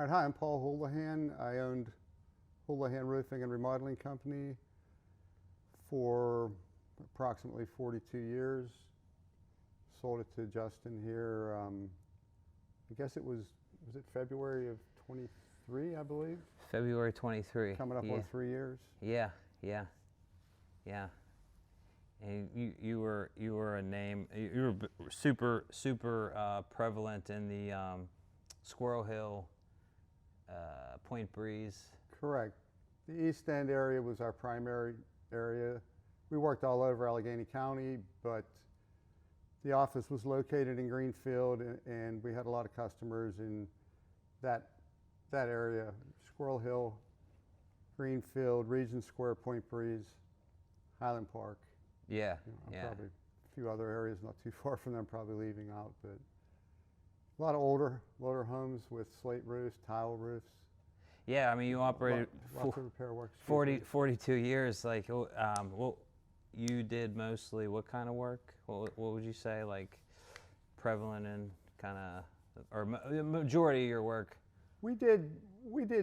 All right, hi, I'm Paul Hoolahan. I owned Hoolahan Roofing and Remodeling Company for approximately 42 years. Sold it to Justin here, I guess was it February of 23, I believe? February 23. Coming up on 3 years. Yeah. And you were a name. You were super prevalent in the Squirrel Hill, Point Breeze. Correct. The East End area was our primary area. We worked all over Allegheny County, but the office was located in Greenfield, and we had a lot of customers in that area: Squirrel Hill, Greenfield, Regent Square, Point Breeze, Highland Park. Yeah, Probably a few other areas not too far from them, probably leaving out, but a lot of older homes with slate roofs, tile roofs. Yeah, I mean, you operated lots of repair work. 42 years. Like, well, you did mostly what kind of work? What would you say, like, prevalent in kind of, or the majority of your work? We did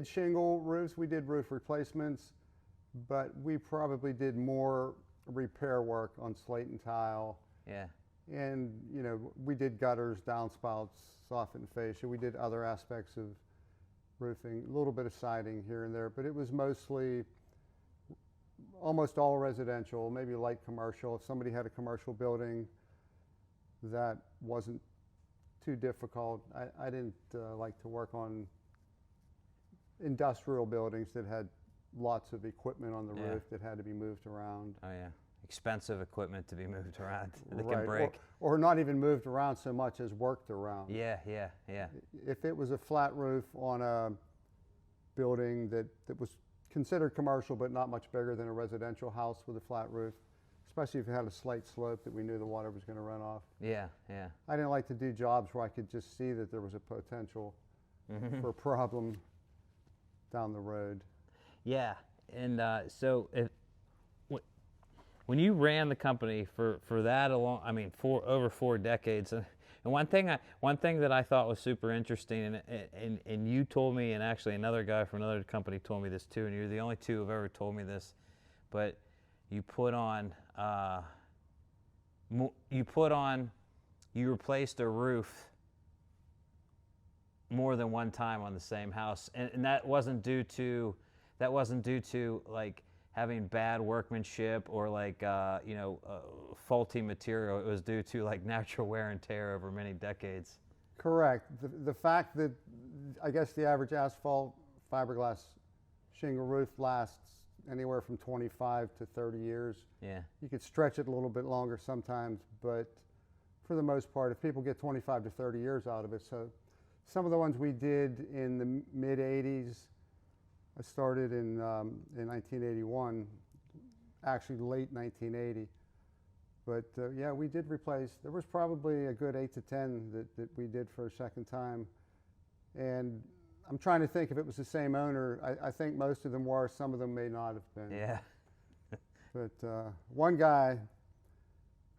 shingle roofs. We did roof replacements, but we probably did more repair work on slate and tile. Yeah. And we did gutters, downspouts, softened fascia. We did other aspects of roofing, a little bit of siding here and there, but it was mostly almost all residential, maybe light commercial. If somebody had a commercial building that wasn't too difficult. I didn't like to work on industrial buildings that had lots of equipment on the roof that had to be moved around. Oh yeah, expensive equipment to be moved around that Right. can break. Or not even moved around so much as worked around. Yeah. If it was a flat roof on a building that was considered commercial but not much bigger than a residential house with a flat roof, especially if it had a slight slope that we knew the water was going to run off. Yeah. I didn't like to do jobs where I could just see that there was a potential for a problem down the road. Yeah, and so when you ran the company for that long, I mean, for over 4 decades, and one thing that I thought was super interesting, and you told me, and actually another guy from another company told me this too, and you're the only two who've ever told me this, but you replaced a roof more than one time on the same house, and that wasn't due to like having bad workmanship or like faulty material. It was due to like natural wear and tear over many decades. Correct. The fact that I guess the average asphalt fiberglass shingle roof lasts anywhere from 25 to 30 years. Yeah. You could stretch it a little bit longer sometimes, but for the most part, if people get 25 to 30 years out of it. So some of the ones we did in the mid 80s, I started in 1981, actually late 1980. But yeah, we did replace, there was probably a good 8 to 10 that we did for a second time. And I'm trying to think if it was the same owner. I think most of them were, some of them may not have been. Yeah. But one guy,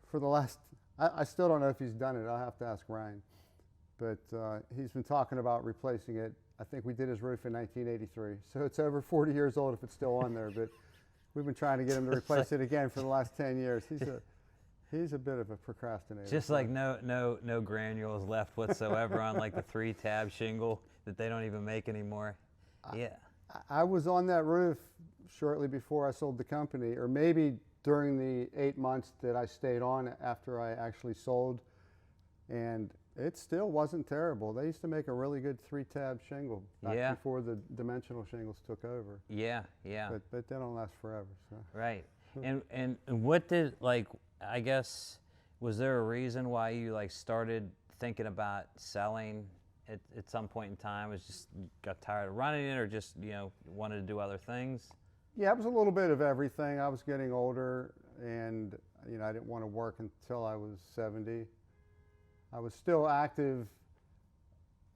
for the last, I still don't know if he's done it, I'll have to ask Ryan. But he's been talking about replacing it. I think we did his roof in 1983. So it's over 40 years old if it's still on there, but we've been trying to get him to replace it again for the last 10 years. He's a bit of a procrastinator. Just like no granules left whatsoever on like the 3-tab shingle that they don't even make anymore. Yeah. I was on that roof shortly before I sold the company, or maybe during the 8 months that I stayed on after I actually sold, and it still wasn't terrible. They used to make a really good 3-tab shingle back before the dimensional shingles took over. Yeah. But they don't last forever. So. Right. And what did, like, I guess, was there a reason why you like started thinking about selling at some point in time? Was just got tired of running it, or just wanted to do other things? Yeah, it was a little bit of everything. I was getting older, and I didn't want to work until I was 70. I was still active.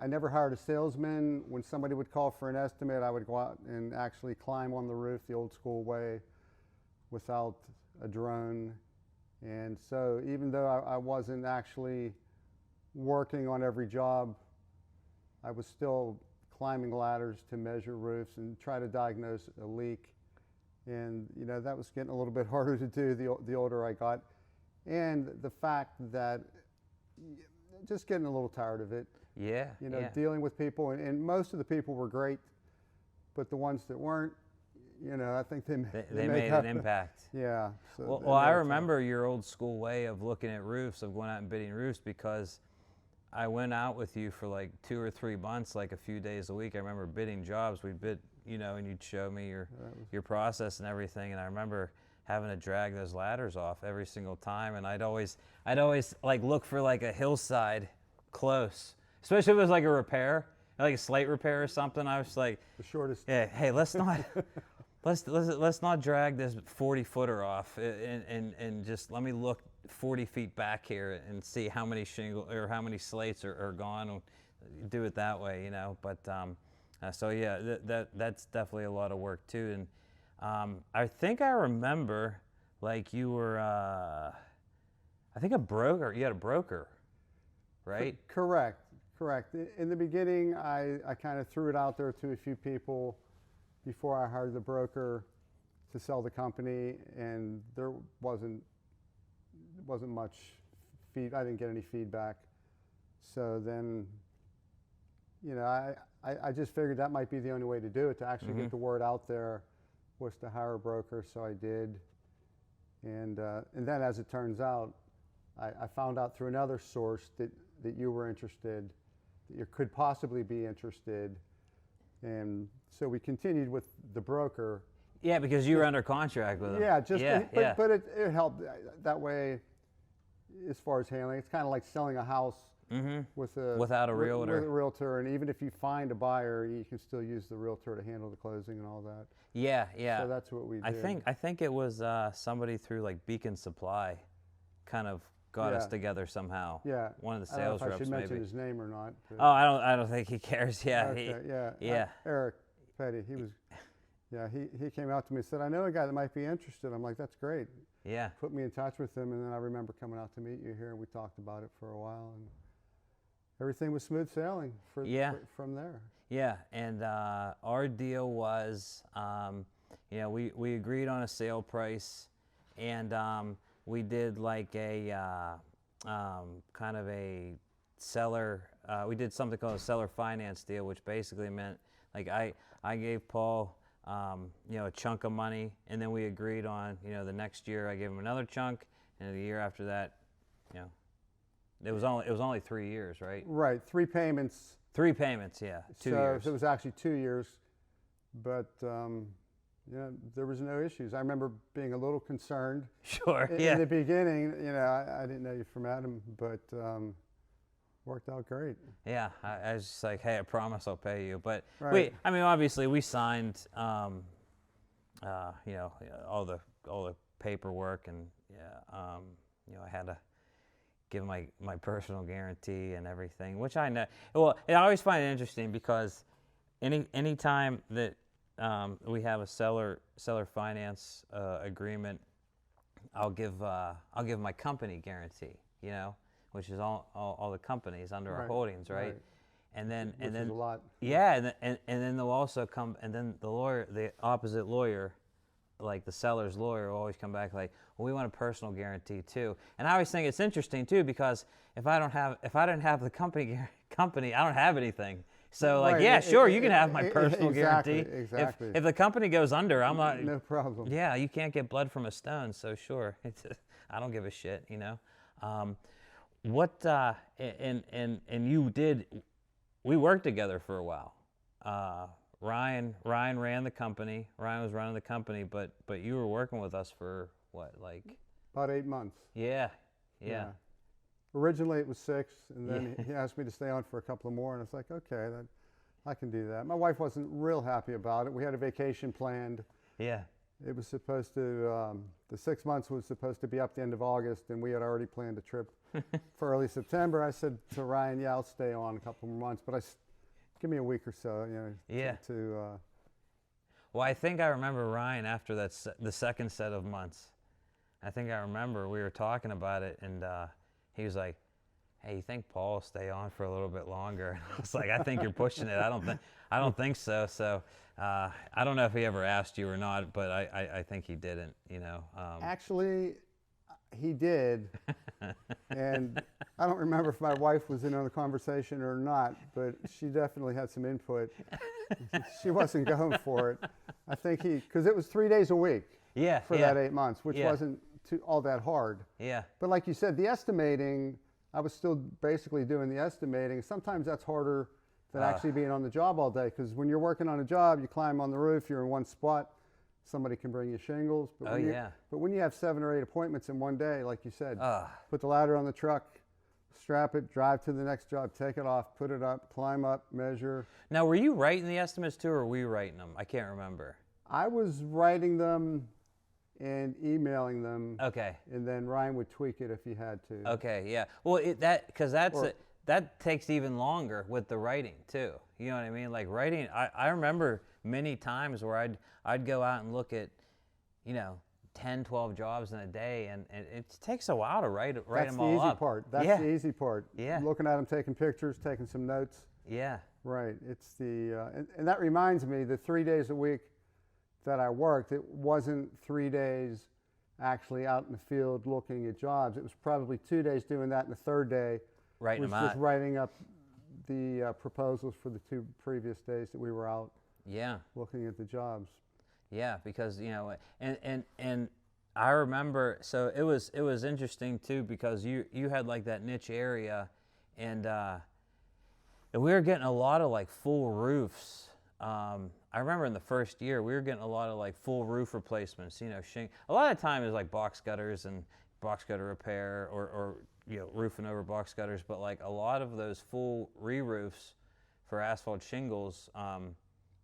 I never hired a salesman. When somebody would call for an estimate, I would go out and actually climb on the roof the old school way without a drone. And so even though I wasn't actually working on every job, I was still climbing ladders to measure roofs and try to diagnose a leak. And that was getting a little bit harder to do the older I got. And the fact that just getting a little tired of it. Yeah. Dealing with people, and most of the people were great, but the ones that weren't, I think they made an impact. Yeah. So well, I remember your old school way of looking at roofs, of going out and bidding roofs, because I went out with you for like 2 or 3 months, like a few days a week. I remember bidding jobs. We'd bid, and you'd show me your process and everything. And I remember having to drag those ladders off every single time. And I'd always like look for like a hillside close, especially if it was like a repair, like a slate repair or something. I was like, the shortest. Yeah. Hey, let's not. Let's not drag this 40-footer off, and just let me look 40 feet back here and see how many shingle or how many slates are gone. And do it that way, But so yeah, that's definitely a lot of work too. And I think I remember, like, you were, I think a broker. You had a broker, right? Correct. In the beginning, I kind of threw it out there to a few people before I hired the broker to sell the company, and there wasn't much I didn't get any feedback. So then, I just figured that might be the only way to do it, to actually get the word out there, was to hire a broker. So I did, and then, as it turns out, I found out through another source that you were interested, that you could possibly be interested. And so we continued with the broker. Yeah, because you were under contract with him. Yeah, but it helped that way as far as handling. It's kind of like selling a house without a realtor. With a realtor, and even if you find a buyer, you can still use the realtor to handle the closing and all that. Yeah. So that's what we did. I think it was somebody through like Beacon Supply, kind of got us together somehow. Yeah. One of the sales reps, maybe. I should mention his name or not. Oh, I don't think he cares. Yeah. Okay, Eric Petty. He was. Yeah. He came out to me and said, "I know a guy that might be interested." I'm like, "That's great." Yeah. Put me in touch with him, and then I remember coming out to meet you here, and we talked about it for a while, and everything was smooth sailing from there. Yeah, and our deal was, we agreed on a sale price, and we did like a kind of a seller. We did something called a seller finance deal, which basically meant like I gave Paul a chunk of money, and then we agreed on the next year I gave him another chunk, and the year after that, it was only 3 years, right? Right, 3 payments. 3 payments, yeah, 2 years. So it was actually 2 years, but there was no issues. I remember being a little concerned. Sure, in the beginning. I didn't know you from Adam, but worked out great. Yeah, I was just like, hey, I promise I'll pay you. But right. Obviously we signed, all the paperwork, and I had to give my personal guarantee and everything, which I know. Well, I always find it interesting because any time that we have a seller finance agreement, I'll give my company guarantee, which is all the companies under our holdings, right? And then Which is a lot. Yeah, and then they'll also come, and then the opposite lawyer, like the seller's lawyer, will always come back like, well, we want a personal guarantee too. And I always think it's interesting too, because if I didn't have the company, I don't have anything. So like, yeah, sure, you can have my personal guarantee. Exactly. If the company goes under, I'm not. No problem. Yeah, you can't get blood from a stone. So sure, I don't give a shit. What and you did. We worked together for a while. Ryan ran the company. Ryan was running the company, but you were working with us for what, like? About 8 months. Yeah. Originally it was 6, and then he asked me to stay on for a couple of more, and it's like, okay, I can do that. My wife wasn't real happy about it. We had a vacation planned. Yeah. It was supposed to, the 6 months was supposed to be up the end of August, and we had already planned a trip for early September. I said to Ryan, yeah, I'll stay on a couple more months, but give me a week or so, Yeah. Well, I think I remember Ryan after the second set of months. I think I remember we were talking about it, and he was like, hey, you think Paul will stay on for a little bit longer? And I was like, I think you're pushing it. I don't think so. So I don't know if he ever asked you or not, but I think he didn't, you know. Actually, he did. And I don't remember if my wife was in on the conversation or not, but she definitely had some input. She wasn't going for it. I think because it was 3 days a week for that 8 months, which wasn't all that hard. Yeah. But like you said, the estimating, I was still basically doing the estimating. Sometimes that's harder than actually being on the job all day, because when you're working on a job, you climb on the roof, you're in one spot, somebody can bring you shingles. But but when you have 7 or 8 appointments in one day, like you said, put the ladder on the truck, strap it, drive to the next job, take it off, put it up, climb up, measure. Now, were you writing the estimates too, or were we writing them? I can't remember. I was writing them and emailing them. Okay. And then Ryan would tweak it if he had to. Okay, yeah. Well, that takes even longer with the writing too. You know what I mean? Like writing, I remember many times where I'd go out and look at, 10, 12 jobs in a day, and it takes a while to write them all up. That's the easy part. That's the easy part. Yeah. Looking at them, taking pictures, taking some notes. Yeah. Right. It's and that reminds me, the 3 days a week that I worked, it wasn't 3 days actually out in the field looking at jobs. It was probably 2 days doing that, and the third day writing them out. Just writing up the proposals for the 2 previous days that we were out. Yeah. Looking at the jobs. Yeah, because and I remember, so it was interesting too, because you had like that niche area, and we were getting a lot of like full roofs. I remember in the first year we were getting a lot of like full roof replacements. A lot of time is like box gutters and box gutter repair, or roofing over box gutters. But like a lot of those full re-roofs for asphalt shingles,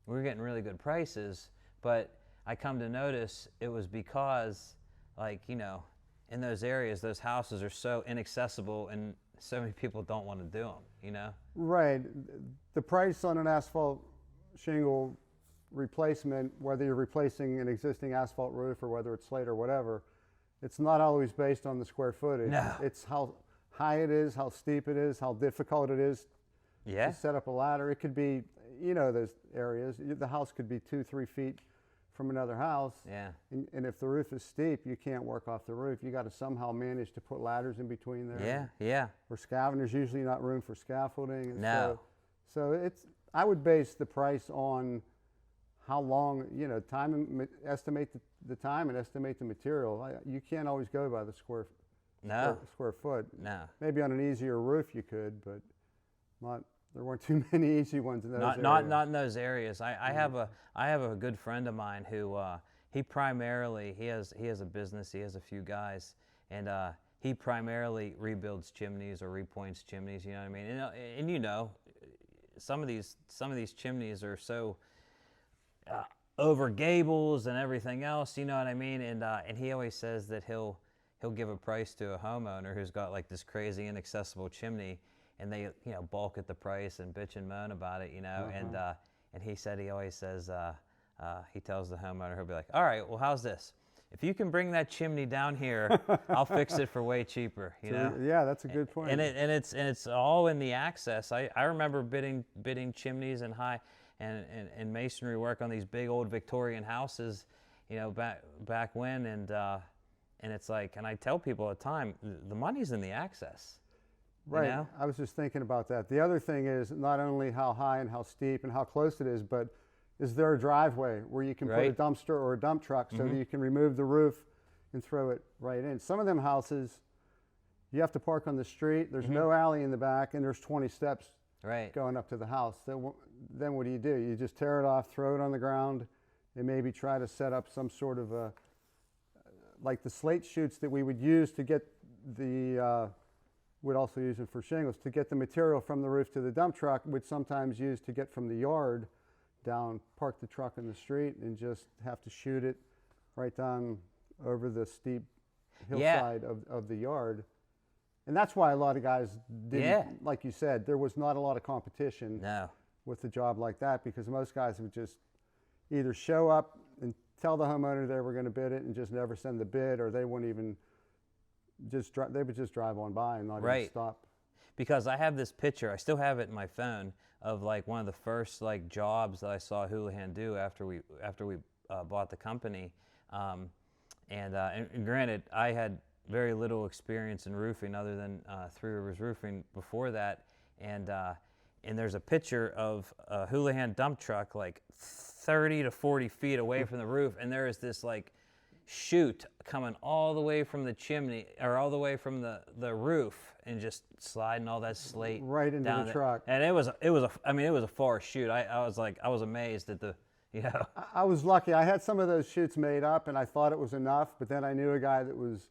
we were getting really good prices. But I come to notice it was because, like, in those areas, those houses are so inaccessible and so many people don't want to do them, Right. The price on an asphalt shingle replacement, whether you're replacing an existing asphalt roof or whether it's slate or whatever, it's not always based on the square footage. No. It's how high it is, how steep it is, how difficult it is to set up a ladder. It could be, those areas. The house could be 2-3 feet from another house. Yeah. And if the roof is steep, you can't work off the roof. You got to somehow manage to put ladders in between there. Yeah, yeah. Or scaffolding. There's usually not room for scaffolding. And No. So I would base the price on how long, time, and estimate the time and estimate the material. You can't always go by the square foot. No. Maybe on an easier roof you could, but there weren't too many easy ones in those areas. Not in those areas. I have a good friend of mine who he has a business. He has a few guys, and he primarily rebuilds chimneys or repoints chimneys. You know what I mean? And some of these chimneys are so over gables and everything else. You know what I mean? And he always says that he'll give a price to a homeowner who's got like this crazy inaccessible chimney, and they balk at the price and bitch and moan about it, and he said he always says he tells the homeowner, he'll be like, all right, well, how's this? If you can bring that chimney down here, I'll fix it for way cheaper. Yeah, that's a good point. And it's all in the access. I remember bidding chimneys and and masonry work on these big old Victorian houses, back when, and it's like, and I tell people all the time, the money's in the access. Right. I was just thinking about that. The other thing is not only how high and how steep and how close it is, but is there a driveway where you can put a dumpster or a dump truck so that you can remove the roof and throw it right in? Some of them houses, you have to park on the street. There's no alley in the back, and there's 20 steps going up to the house. Then what do? You just tear it off, throw it on the ground, and maybe try to set up some sort of like the slate chutes that we would use to get we'd also use it for shingles, to get the material from the roof to the dump truck. We'd sometimes use to get from the yard down, park the truck in the street, and just have to shoot it right down over the steep hillside of the yard. And that's why a lot of guys didn't, like you said, there was not a lot of competition with a job like that, because most guys would just either show up and tell the homeowner they were going to bid it and just never send the bid, or they wouldn't even they would just drive on by and not even stop. because I have this picture. I still have it in my phone of like one of the first like jobs that I saw Hoolahan do after we bought the company. And granted, I had very little experience in roofing other than Three Rivers Roofing before that. And there's a picture of a Hoolahan dump truck like 30 to 40 feet away from the roof, and there is this like chute coming all the way from the chimney, or all the way from the roof, and just sliding all that slate right into down the truck. And it was a far chute. I was amazed at the, you know. I was lucky. I had some of those chutes made up, and I thought it was enough, but then I knew a guy that was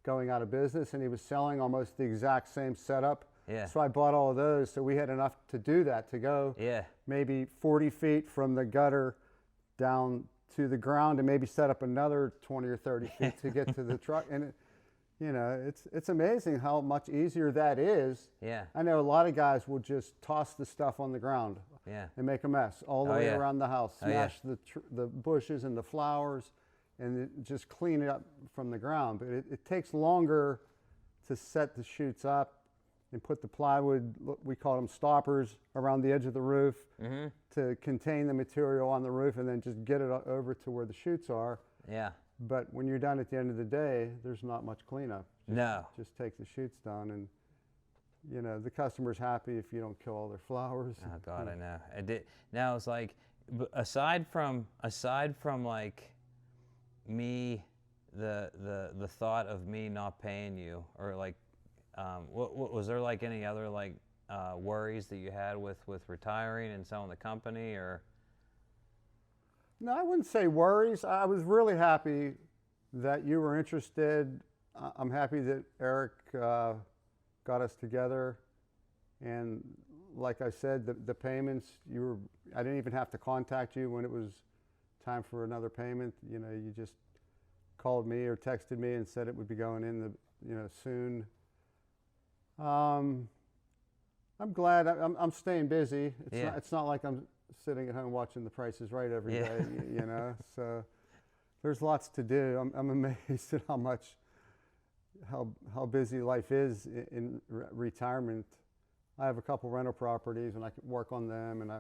going out of business, and he was selling almost the exact same setup. Yeah. So I bought all of those, so we had enough to do that, to go maybe 40 feet from the gutter down to the ground, and maybe set up another 20 or 30 feet to get to the truck. And it, you know, it's amazing how much easier that is. Yeah. I know a lot of guys will just toss the stuff on the ground and make a mess all the way around the house, smash the bushes and the flowers, and just clean it up from the ground. But it takes longer to set the chutes up and put the plywood, we call them stoppers, around the edge of the roof to contain the material on the roof, and then just get it over to where the chutes are. Yeah. But when you're done at the end of the day, there's not much cleanup. Just take the chutes down, and you know, the customer's happy if you don't kill all their flowers. Oh God, I know. I did. Now it's like, aside from like me, the thought of me not paying you, or like, what was there like any other like worries that you had with retiring and selling the company, or? No, I wouldn't say worries. I was really happy that you were interested. I'm happy that Eric got us together, and like I said, the payments, I didn't even have to contact you when it was time for another payment. You know, you just called me or texted me and said it would be going in soon. I'm glad. I'm staying busy. It's not like I'm sitting at home watching The Price is Right every day, you know. So there's lots to do. I'm amazed at how busy life is in retirement. I have a couple rental properties, and I can work on them. And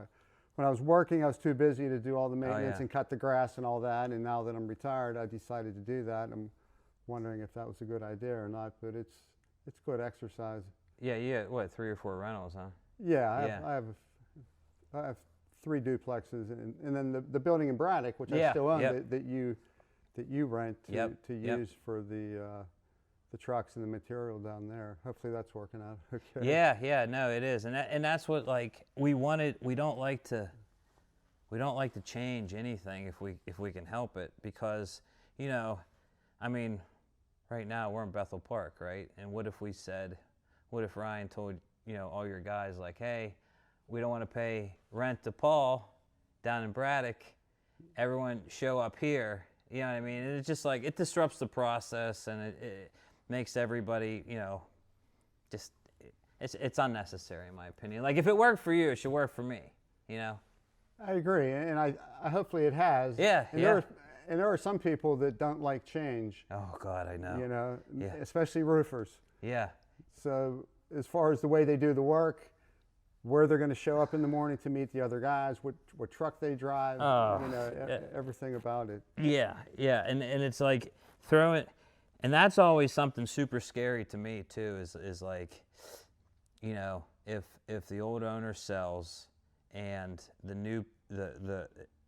when I was working, I was too busy to do all the maintenance and cut the grass and all that. And now that I'm retired, I decided to do that. I'm wondering if that was a good idea or not, but it's good exercise. Yeah, what, 3 or 4 rentals, huh? Yeah, I have 3 duplexes, and then the building in Braddock, which I still own, that you rent to use for the trucks and the material down there. Hopefully that's working out okay. Yeah, no, it is, and that's what, like, we wanted. We don't like to change anything if we can help it, because, you know, I mean, right now we're in Bethel Park, right? And what if Ryan told, you know, all your guys, like, hey, we don't want to pay rent to Paul down in Braddock, everyone show up here, you know what I mean? And it's just like, it disrupts the process, and it makes everybody, you know, just, it's unnecessary in my opinion. Like, if it worked for you, it should work for me, you know? I agree, and I hopefully it has. And there are some people that don't like change. Oh God, I know. You know, especially roofers. Yeah. So as far as the way they do the work, where they're going to show up in the morning to meet the other guys, what truck they drive, you know, everything about it. Yeah, and it's like throwing, and that's always something super scary to me too. Is like, you know, if the old owner sells and the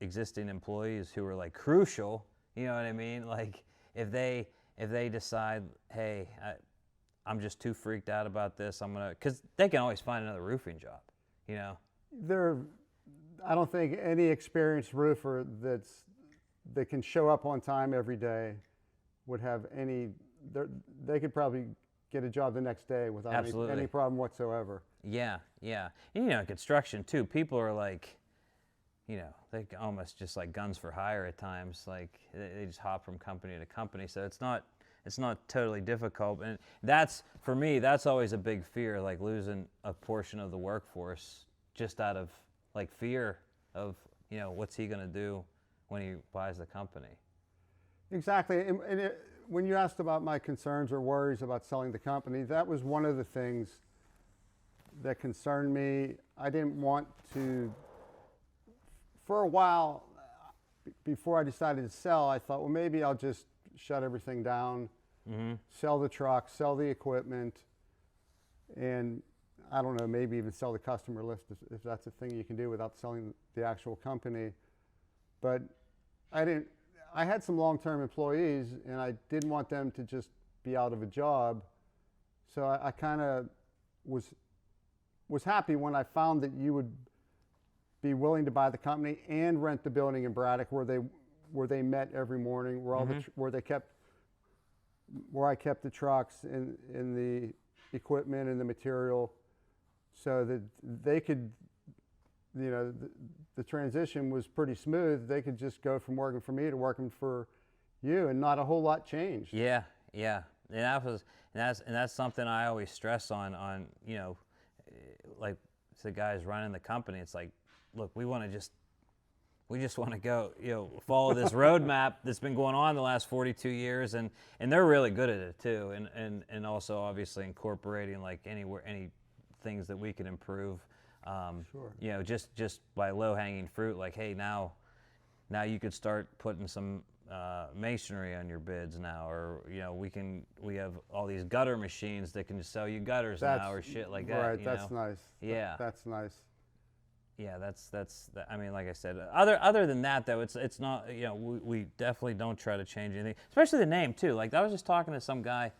existing employees who are like crucial, you know what I mean? Like if they decide, hey, I'm just too freaked out about this, because they can always find another roofing job, you know? I don't think any experienced roofer that can show up on time every day would have they could probably get a job the next day without any problem whatsoever. Yeah. And, you know, construction too, people are like, you know, they almost just like guns for hire at times. Like they just hop from company to company. So it's not totally difficult. And that's, for me, that's always a big fear, like losing a portion of the workforce just out of like fear of, you know, what's he going to do when he buys the company. Exactly. And when you asked about my concerns or worries about selling the company, that was one of the things that concerned me. I didn't want to, for a while, before I decided to sell, I thought, well, maybe I'll just shut everything down, sell the truck, sell the equipment, and I don't know, maybe even sell the customer list if that's a thing you can do without selling the actual company. But I had some long-term employees, and I didn't want them to just be out of a job. So I kind of was happy when I found that you would be willing to buy the company and rent the building in Braddock where they met every morning, where I kept the trucks and the equipment and the material, so that they could, you know, the transition was pretty smooth. They could just go from working for me to working for you, and not a whole lot changed. Yeah, yeah, and that's something I always stress on you know, like the guys running the company. It's like, look, we just want to go, you know, follow this roadmap that's been going on the last 42 years, and they're really good at it too, and also obviously incorporating like any things that we can improve. Sure. You know, just by low-hanging fruit, like, hey, now you could start putting some masonry on your bids now, or you know, we have all these gutter machines that can just sell you gutters now, or shit like that. Right, that's nice. Yeah, that's nice. Yeah, that's. I mean, like I said, other than that though, it's not. You know, we definitely don't try to change anything, especially the name too. Like I was just talking to some guy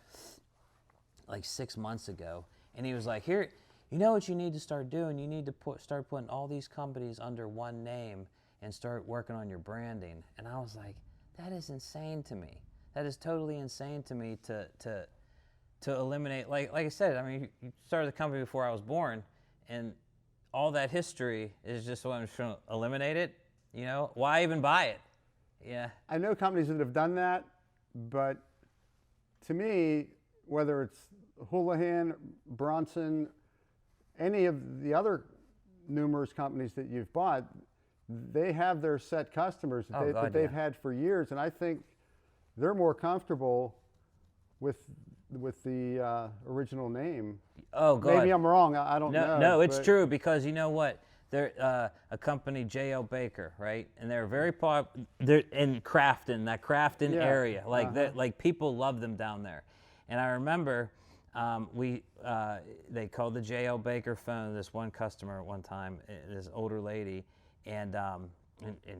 like 6 months ago, and he was like, "Here, you know what you need to start doing? You need to start putting all these companies under one name and start working on your branding." And I was like, "That is insane to me. That is totally insane to me to eliminate." Like I said, I mean, you started the company before I was born, and all that history is just what I'm trying to eliminate it. You know, why even buy it? Yeah. I know companies that have done that, but to me, whether it's Hoolahan, Bronson, any of the other numerous companies that you've bought, they have their set customers that they've had for years, and I think they're more comfortable with the original name. Oh, God. Maybe I'm wrong. I don't know. No, it's true, because you know what? They're a company, J.L. Baker, right? And they're very they're in Crafton, that Crafton area. Like like people love them down there. And I remember they called the J.L. Baker phone, this one customer at one time, this older lady, and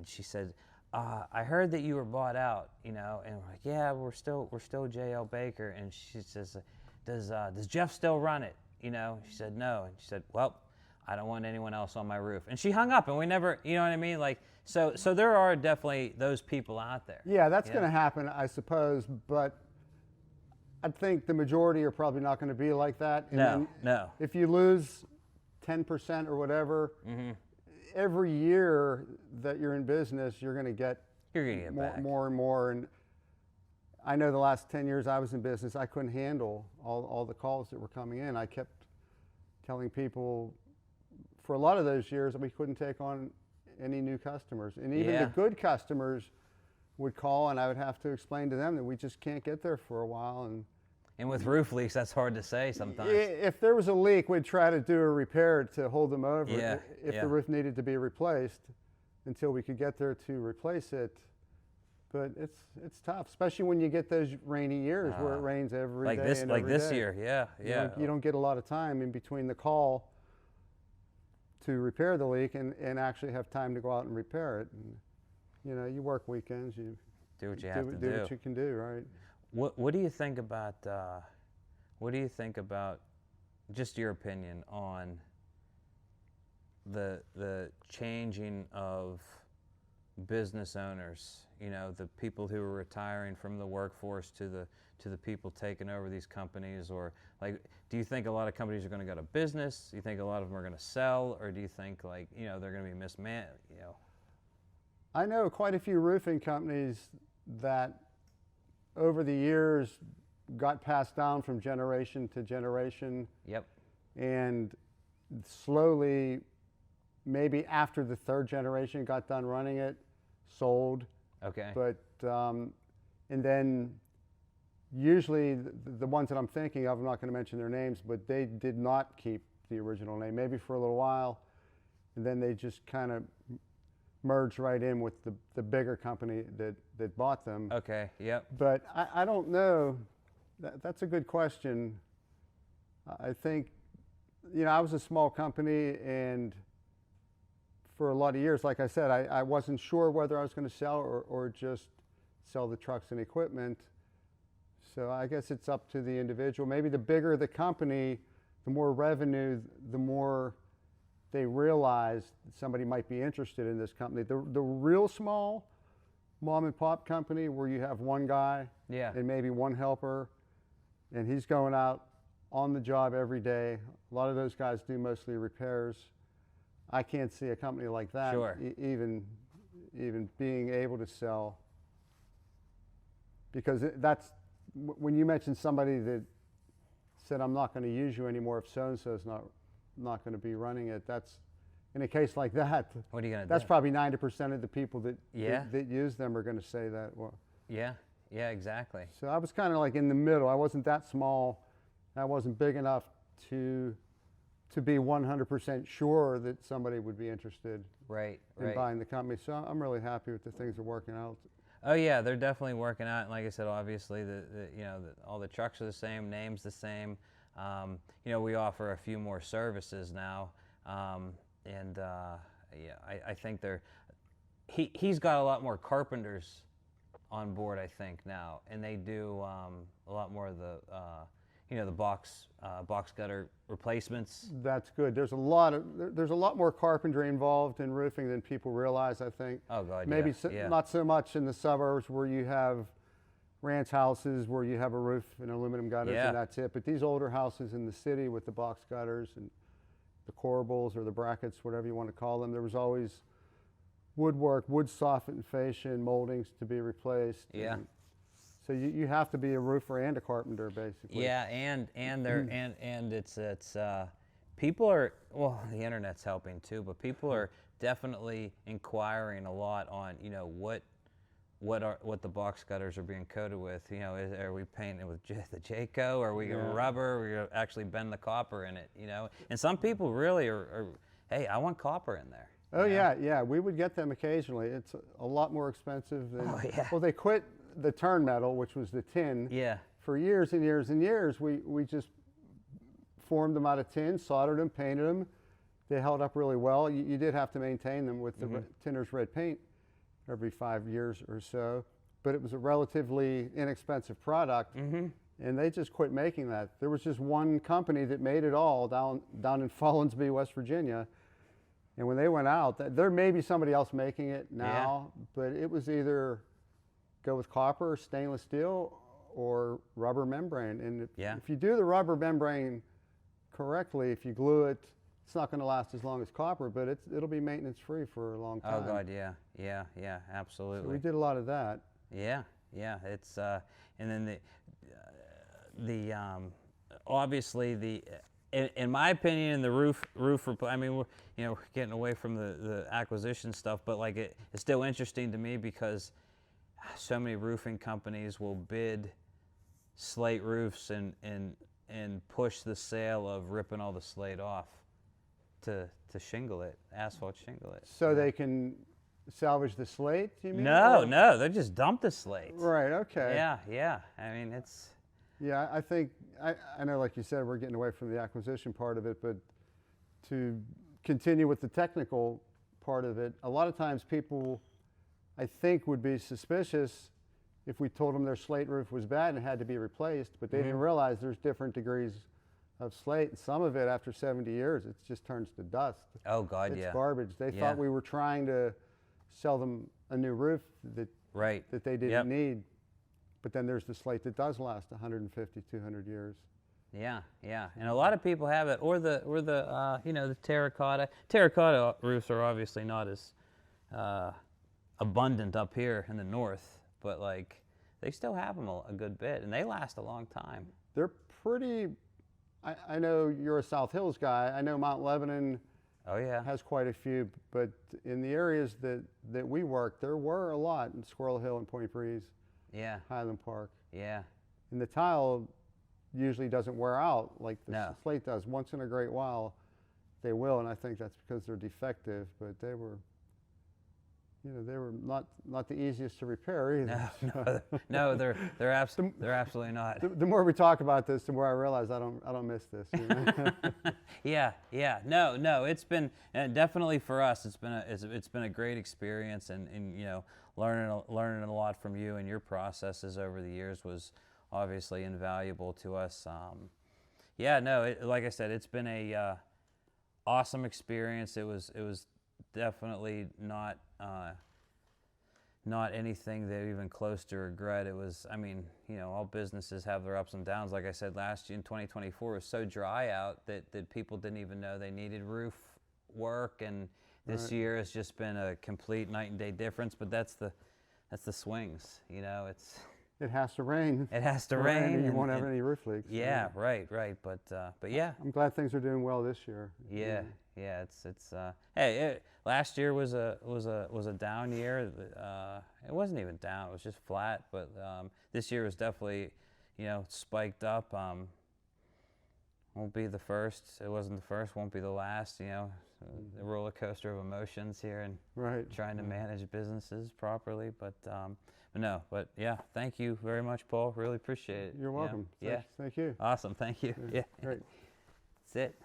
she said, "I heard that you were bought out, you know." And we're like, "Yeah, we're still J.L. Baker." And she says, "Does Jeff still run it?" You know? She said, "No." And she said, "Well, I don't want anyone else on my roof." And she hung up, and we never, you know what I mean? Like, so there are definitely those people out there. Yeah, that's going to happen, I suppose, but I think the majority are probably not going to be like that. And No. If you lose 10% or whatever, every year that you're in business, you're going to get more and more. And I know the last 10 years I was in business, I couldn't handle all the calls that were coming in. I kept telling people for a lot of those years that we couldn't take on any new customers. And even the good customers would call, and I would have to explain to them that we just can't get there for a while. And with roof leaks, that's hard to say sometimes. If there was a leak, we'd try to do a repair to hold them over if the roof needed to be replaced until we could get there to replace it. But it's tough, especially when you get those rainy years where it rains every day. Like this year, yeah. You don't get a lot of time in between the call to repair the leak and actually have time to go out and repair it. And, you know, you work weekends, you do what you have to do. Do what you can do, right? What do you think about? What do you think about? Just your opinion on the changing of business owners. You know, the people who are retiring from the workforce to the people taking over these companies, or like, do you think a lot of companies are going to go to business? Do you think a lot of them are going to sell, or do you think, like, you know, they're going to be mismanaged? You know, I know quite a few roofing companies that over the years got passed down from generation to generation. Yep. And slowly, maybe after the third generation got done running it, sold. Okay. But and then usually the ones that I'm thinking of, I'm not going to mention their names, but they did not keep the original name, maybe for a little while, and then they just kind of merged right in with the bigger company that bought them. Okay. Yep. But I don't know. That's a good question. I think, I was a small company, and for a lot of years, like I said, I wasn't sure whether I was going to sell or just sell the trucks and equipment. So I guess it's up to the individual. Maybe the bigger the company, the more revenue, the more they realize somebody might be interested in this company. The real small mom and pop company where you have one guy and maybe one helper, and he's going out on the job every day. A lot of those guys do mostly repairs. I can't see a company like that even being able to sell, because that's when you mentioned somebody that said, I'm not going to use you anymore if so-and-so is not going to be running it. That's, in a case like that, what are you going to do? That's probably 90% of the people that use them are going to say that. Well, yeah, exactly. So I was kind of like in the middle. I wasn't that small. I wasn't big enough to be 100% sure that somebody would be interested in buying the company. So I'm really happy with the things that are working out. Oh yeah, they're definitely working out. And like I said, obviously, all the trucks are the same, names the same. We offer a few more services now, I think he's got a lot more carpenters on board, I think now, and they do a lot more of the the box gutter replacements. That's good. There's a lot more carpentry involved in roofing than people realize, I think. Oh God, maybe not so much in the suburbs where you have ranch houses where you have a roof and aluminum gutters and that's it. But these older houses in the city with the box gutters and the corbels or the brackets, whatever you want to call them, there was always woodwork, wood soffit fascia, moldings to be replaced. Yeah. So you have to be a roofer and a carpenter, basically. Yeah, and it's people are, well, the internet's helping too, but people are definitely inquiring a lot on what the box gutters are being coated with. Are we painting it with the Jayco? Are we going to rubber? Are we going to actually bend the copper in it? And some people really are hey, I want copper in there. Oh yeah, we would get them occasionally. It's a lot more expensive than. Oh, yeah. Well, they quit the turn metal, which was the tin. Yeah. For years and years and years, we just formed them out of tin, soldered them, painted them. They held up really well. You did have to maintain them with the tinner's red paint every 5 years or so, but it was a relatively inexpensive product, and they just quit making that. There was just one company that made it all down in Follinsby, West Virginia, and when they went out, there may be somebody else making it now, but it was either go with copper, stainless steel, or rubber membrane. And if you do the rubber membrane correctly, if you glue it, it's not going to last as long as copper, but it'll be maintenance free for a long time. Oh God, yeah, absolutely. So we did a lot of that. Yeah, it's and then the obviously in my opinion, the roof. I mean, we're getting away from the acquisition stuff, but like it's still interesting to me because so many roofing companies will bid slate roofs and push the sale of ripping all the slate off to shingle it, asphalt shingle it. So they can salvage the slate, you mean? No, they just dump the slate. Right, okay. Yeah. I mean, it's... Yeah, I think, I know, like you said, we're getting away from the acquisition part of it, but to continue with the technical part of it, a lot of times people, I think, would be suspicious if we told them their slate roof was bad and had to be replaced, but they didn't realize there's different degrees of slate. And some of it, after 70 years, it just turns to dust. Oh, God, it's garbage. They thought we were trying to sell them a new roof that they didn't need. But then there's the slate that does last 150, 200 years. Yeah, and a lot of people have it, or the the terracotta. Terracotta roofs are obviously not as abundant up here in the north, but like they still have them a good bit, and they last a long time. They're pretty. I know you're a South Hills guy. I know Mount Lebanon. Oh yeah. Has quite a few, but in the areas that we worked, there were a lot in Squirrel Hill and Point Breeze. Yeah. Highland Park. Yeah. And the tile usually doesn't wear out like the No. slate does. Once in a great while, they will, and I think that's because they're defective. But they were, they were not the easiest to repair either. No, they're absolutely not. The more we talk about this, the more I realize I don't miss this. Yeah. No. It's been definitely for us. It's been a great experience, and learning a lot from you and your processes over the years was obviously invaluable to us. Like I said, it's been a awesome experience. It was definitely not anything that even close to regret. It was, all businesses have their ups and downs. Like I said, last year in 2024 was so dry out that people didn't even know they needed roof work, and this year has just been a complete night and day difference. But that's the swings, It has to rain. It has to rain. And you won't have any roof leaks. Yeah, right. But yeah. I'm glad things are doing well this year. Yeah. It's last year was a down year. It wasn't even down; it was just flat. But this year was definitely, spiked up. Won't be the first. It wasn't the first. Won't be the last. The roller coaster of emotions here, and trying to manage businesses properly. But yeah. Thank you very much, Paul. Really appreciate it. You're welcome. Yeah. Thank you. Awesome. Thank you. Yeah. Great. That's it.